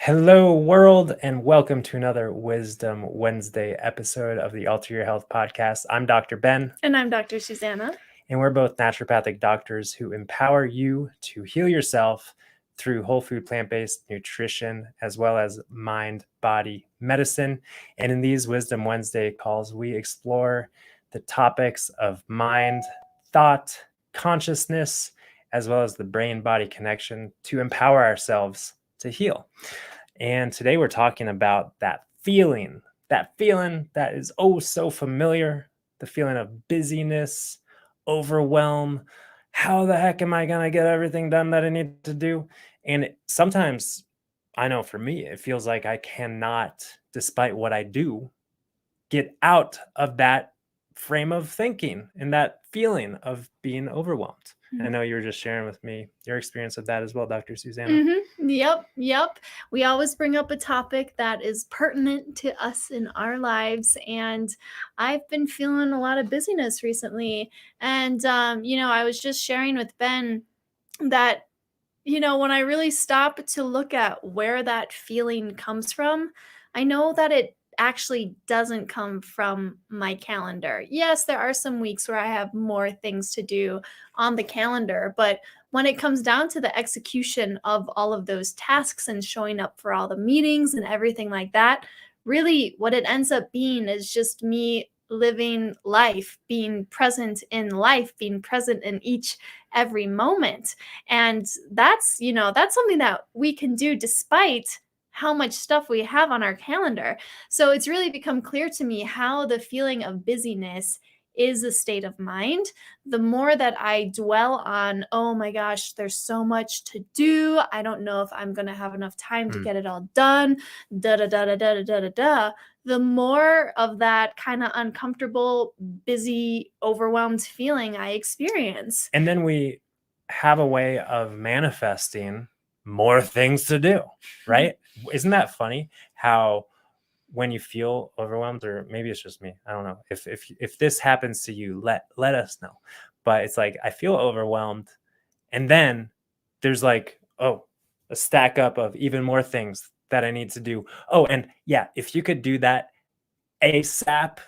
Hello, world, and welcome to another Wisdom Wednesday episode of the Alter Your Health podcast. I'm Dr. Ben. And I'm Dr. Susanna. And we're both naturopathic doctors who empower you to heal yourself through whole food, plant-based nutrition, as well as mind-body medicine. And in these Wisdom Wednesday calls, we explore the topics of mind, thought, consciousness, as well as the brain-body connection to empower ourselves to heal. And today we're talking about that feeling that is oh so familiar, the feeling of busyness, overwhelm. How the heck am I going to get everything done that I need to do? And sometimes, I know for me, it feels like I cannot, despite what I do, get out of that frame of thinking and that feeling of being overwhelmed. I know you were just sharing with me your experience of that as well, Dr. Susanna. Yep. We always bring up a topic that is pertinent to us in our lives. And I've been feeling a lot of busyness recently. And, I was just sharing with Ben that, when I really stop to look at where that feeling comes from, I know that it actually doesn't come from my calendar. Yes, there are some weeks where I have more things to do on the calendar, but when it comes down to the execution of all of those tasks and showing up for all the meetings and everything like that, really what it ends up being is just me living life, being present in life, being present in every moment. And that's something that we can do despite how much stuff we have on our calendar. So it's really become clear to me how the feeling of busyness is a state of mind. The more that I dwell on, oh my gosh, there's so much to do, I don't know if I'm going to have enough time to get it all done, the more of that kind of uncomfortable, busy, overwhelmed feeling I experience. And then we have a way of manifesting more things to do, right? Isn't that funny how when you feel overwhelmed, or maybe it's just me, I don't know, if this happens to you, let us know. But it's like I feel overwhelmed, and then there's like, oh, a stack up of even more things that I need to do. Oh, and yeah, if you could do that ASAP,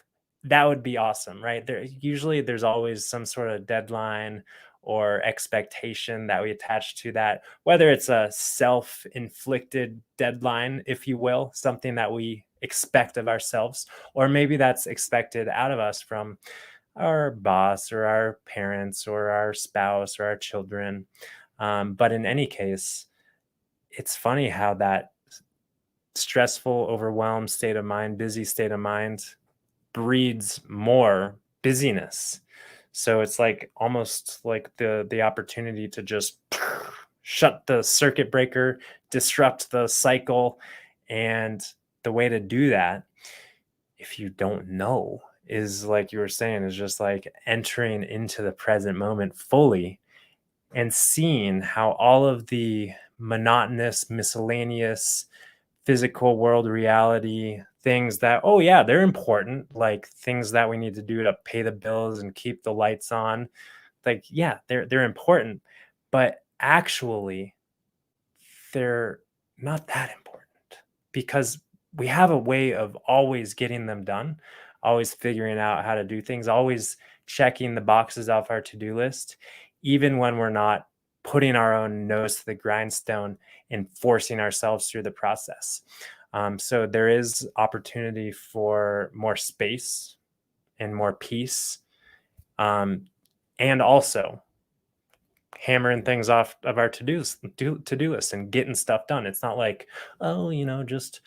that would be awesome, right? There's always some sort of deadline or expectation that we attach to that, whether it's a self-inflicted deadline, if you will, something that we expect of ourselves, or maybe that's expected out of us from our boss or our parents or our spouse or our children. But in any case, it's funny how that stressful, overwhelmed state of mind, busy state of mind breeds more busyness. So it's like almost like the opportunity to just shut the circuit breaker, disrupt the cycle. And the way to do that, if you don't know, is like you were saying, is just like entering into the present moment fully and seeing how all of the monotonous, miscellaneous physical world reality things that, oh yeah, they're important, like things that we need to do to pay the bills and keep the lights on, like yeah, they're important, but actually they're not that important, because we have a way of always getting them done, always figuring out how to do things, always checking the boxes off our to-do list, even when we're not putting our own nose to the grindstone and forcing ourselves through the process. So there is opportunity for more space and more peace, and also hammering things off of our to-do list and getting stuff done. It's not like, oh, just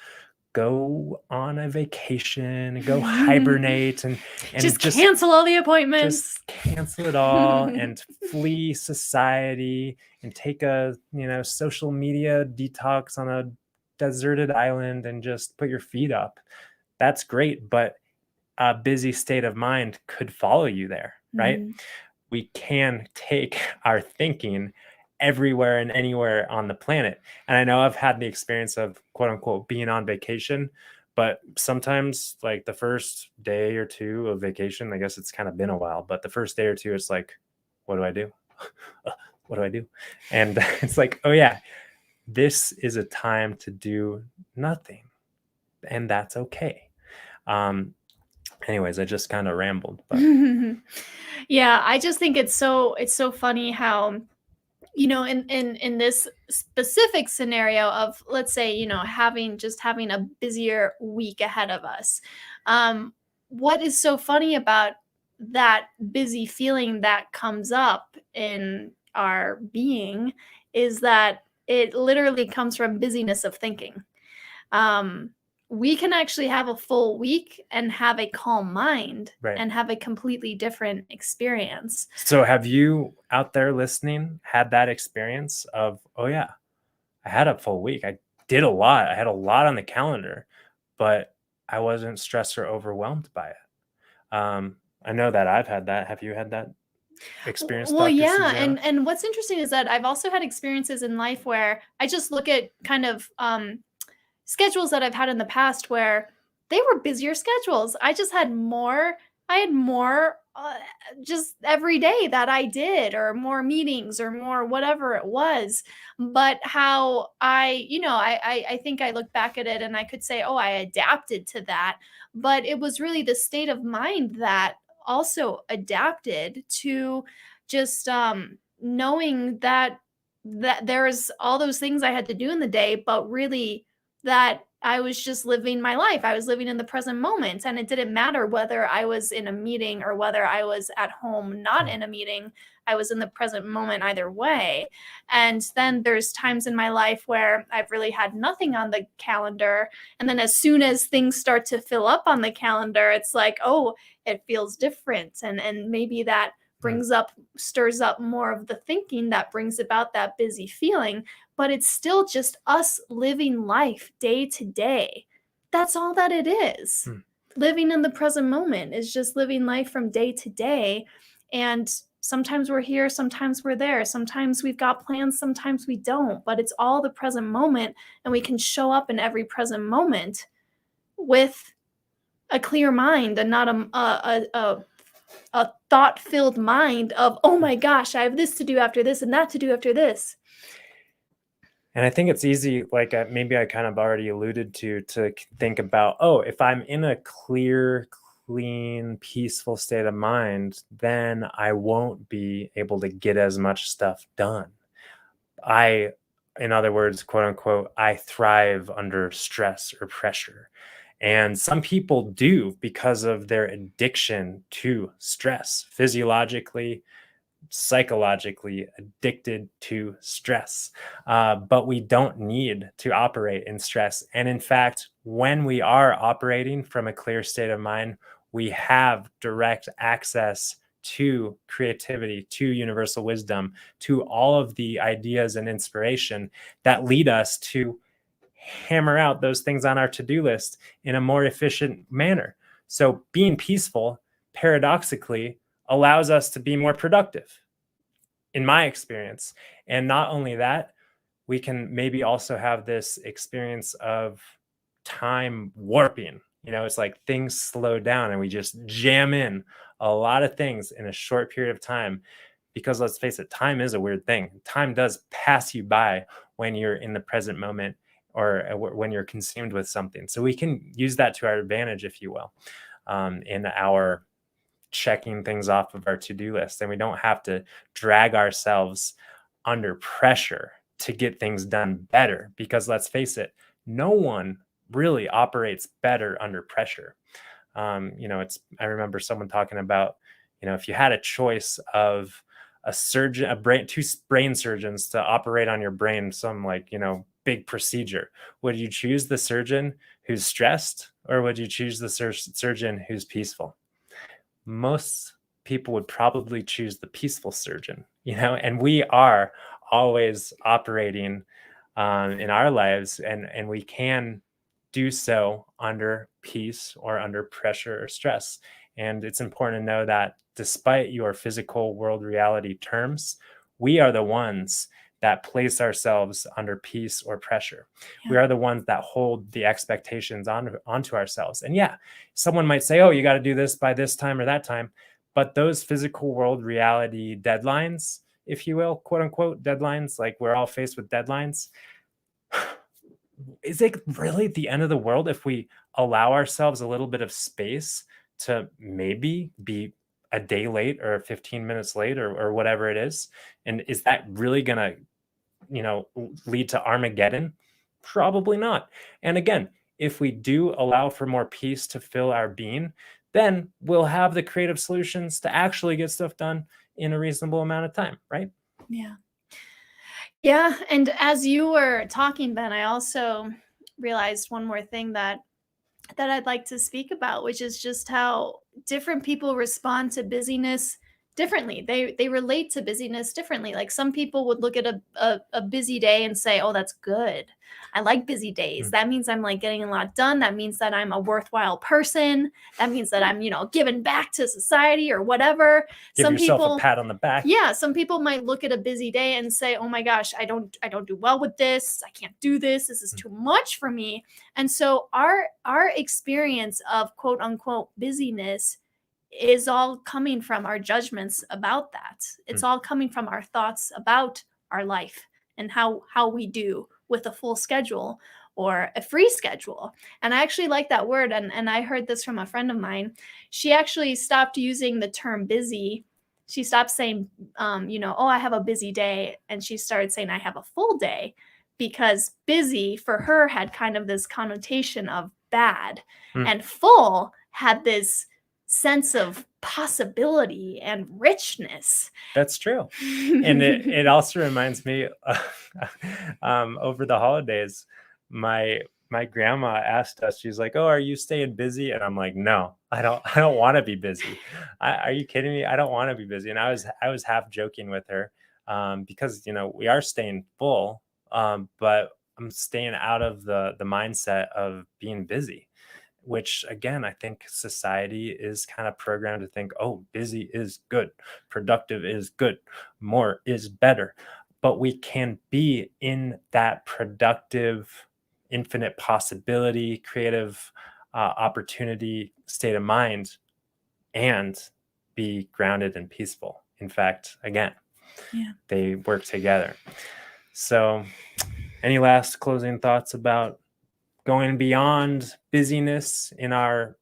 go on a vacation, go hibernate, and just cancel all the appointments, just cancel it all and flee society and take a social media detox on a deserted island and just put your feet up. That's great, but a busy state of mind could follow you there, right? We can take our thinking everywhere and anywhere on the planet. And I know I've had the experience of quote unquote being on vacation, but sometimes like the first day or two of vacation, I guess it's kind of been a while, but the first day or two, it's like, what do I do? What do I do? And it's like, oh yeah, this is a time to do nothing, and that's okay. Anyways, I just kind of rambled, but Yeah, I just think it's so funny how, in this specific scenario of, let's say, having a busier week ahead of us. What is so funny about that busy feeling that comes up in our being is that it literally comes from busyness of thinking. um, we can actually have a full week and have a calm mind right. and have a completely different experience. So have you out there listening had that experience of, oh yeah, I had a full week. I did a lot. I had a lot on the calendar, but I wasn't stressed or overwhelmed by it. I know that I've had that. Have you had that experience, Well, Dr. yeah, Susanna? and what's interesting is that I've also had experiences in life where I just look at kind of schedules that I've had in the past where they were busier schedules. I had more just every day that I did, or more meetings, or more whatever it was. But how I think I look back at it and I could say, oh, I adapted to that. But it was really the state of mind that also adapted to just knowing that there's all those things I had to do in the day, but really that I was just living my life. I was living in the present moment. And it didn't matter whether I was in a meeting or whether I was at home not Mm. in a meeting. I was in the present moment either way. And then there's times in my life where I've really had nothing on the calendar. And then as soon as things start to fill up on the calendar, it's like, oh, it feels different. And maybe that Mm. stirs up more of the thinking that brings about that busy feeling, but it's still just us living life day to day. That's all that it is. Mm. Living in the present moment is just living life from day to day. And sometimes we're here, sometimes we're there. Sometimes we've got plans, sometimes we don't, but it's all the present moment. And we can show up in every present moment with a clear mind and not a thought-filled mind of, oh my gosh, I have this to do after this and that to do after this. And I think it's easy, like maybe I kind of already alluded to think about, oh, if I'm in a clear, clean, peaceful state of mind, then I won't be able to get as much stuff done. In other words, quote unquote, I thrive under stress or pressure. And some people do because of their addiction to stress, physiologically, psychologically addicted to stress. But we don't need to operate in stress. And in fact, when we are operating from a clear state of mind, we have direct access to creativity, to universal wisdom, to all of the ideas and inspiration that lead us to hammer out those things on our to-do list in a more efficient manner. So being peaceful, paradoxically, allows us to be more productive, in my experience. And not only that, we can maybe also have this experience of time warping. It's like things slow down and we just jam in a lot of things in a short period of time. Because let's face it, time is a weird thing. Time does pass you by when you're in the present moment, or when you're consumed with something. So we can use that to our advantage, if you will, in our checking things off of our to-do list. And we don't have to drag ourselves under pressure to get things done better, because let's face it, no one really operates better under pressure. I remember someone talking about, if you had a choice of two brain surgeons to operate on your brain, some big procedure, would you choose the surgeon who's stressed, or would you choose the surgeon who's peaceful? Most people would probably choose the peaceful surgeon, and we are always operating in our lives, and we can do so under peace or under pressure or stress. And it's important to know that despite your physical world reality terms, we are the ones that place ourselves under peace or pressure. Yeah. We are the ones that hold the expectations onto ourselves. And yeah, someone might say, oh, you got to do this by this time or that time. But those physical world reality deadlines, if you will, quote unquote, deadlines, like we're all faced with deadlines, is it really the end of the world if we allow ourselves a little bit of space to maybe be a day late or 15 minutes late or whatever it is? And is that really going to, lead to Armageddon? Probably not. And again, if we do allow for more peace to fill our being, then we'll have the creative solutions to actually get stuff done in a reasonable amount of time, right? Yeah. Yeah, and as you were talking, Ben, I also realized one more thing that I'd like to speak about, which is just how different people respond to busyness differently. They relate to busyness differently. Like some people would look at a busy day and say, "Oh, that's good. I like busy days. Mm. That means I'm like getting a lot done. That means that I'm a worthwhile person. That means that I'm, giving back to society or whatever." Give Some yourself a people pat on the back. yeah, some people might look at a busy day and say, "Oh my gosh, I don't do well with this. I can't do this. This is too much for me." And so our experience of quote unquote busyness is all coming from our judgments about that. It's Mm. all coming from our thoughts about our life and how we do with a full schedule or a free schedule. And I actually like that word, and I heard this from a friend of mine. She actually stopped using the term busy. She stopped saying, "Oh, I have a busy day," and she started saying, "I have a full day," because busy for her had kind of this connotation of bad, Mm. and full had this sense of possibility and richness. That's true. And it also reminds me, over the holidays, my grandma asked us, she's like, "Oh, are you staying busy?" And I'm like, "No, I don't want to be busy. Are you kidding me? I don't want to be busy." And I was half joking with her, because we are staying full, but I'm staying out of the mindset of being busy, which again, I think society is kind of programmed to think, oh, busy is good, productive is good, more is better. But we can be in that productive, infinite possibility, creative opportunity state of mind and be grounded and peaceful. In fact, again, Yeah. they work together. So, any last closing thoughts about going beyond busyness in our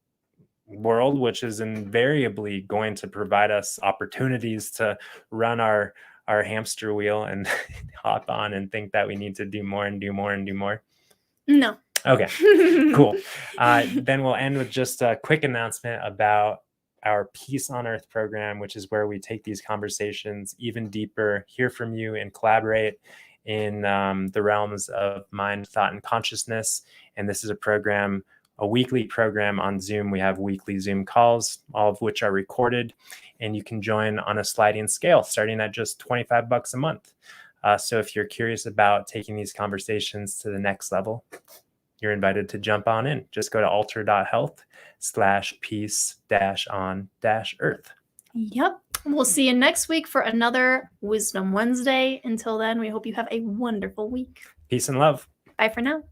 world, which is invariably going to provide us opportunities to run our hamster wheel and hop on and think that we need to do more and do more and do more? No. Okay, cool. Then we'll end with just a quick announcement about our Peace on Earth program, which is where we take these conversations even deeper, hear from you, and collaborate in the realms of mind, thought, and consciousness. And this is a weekly program on Zoom. We have weekly Zoom calls, all of which are recorded, and you can join on a sliding scale starting at just $25 a month. So if you're curious about taking these conversations to the next level, you're invited to jump on in. Just go to alter.health/peace-on-earth. Yep. We'll see you next week for another Wisdom Wednesday. Until then, we hope you have a wonderful week. Peace and love. Bye for now.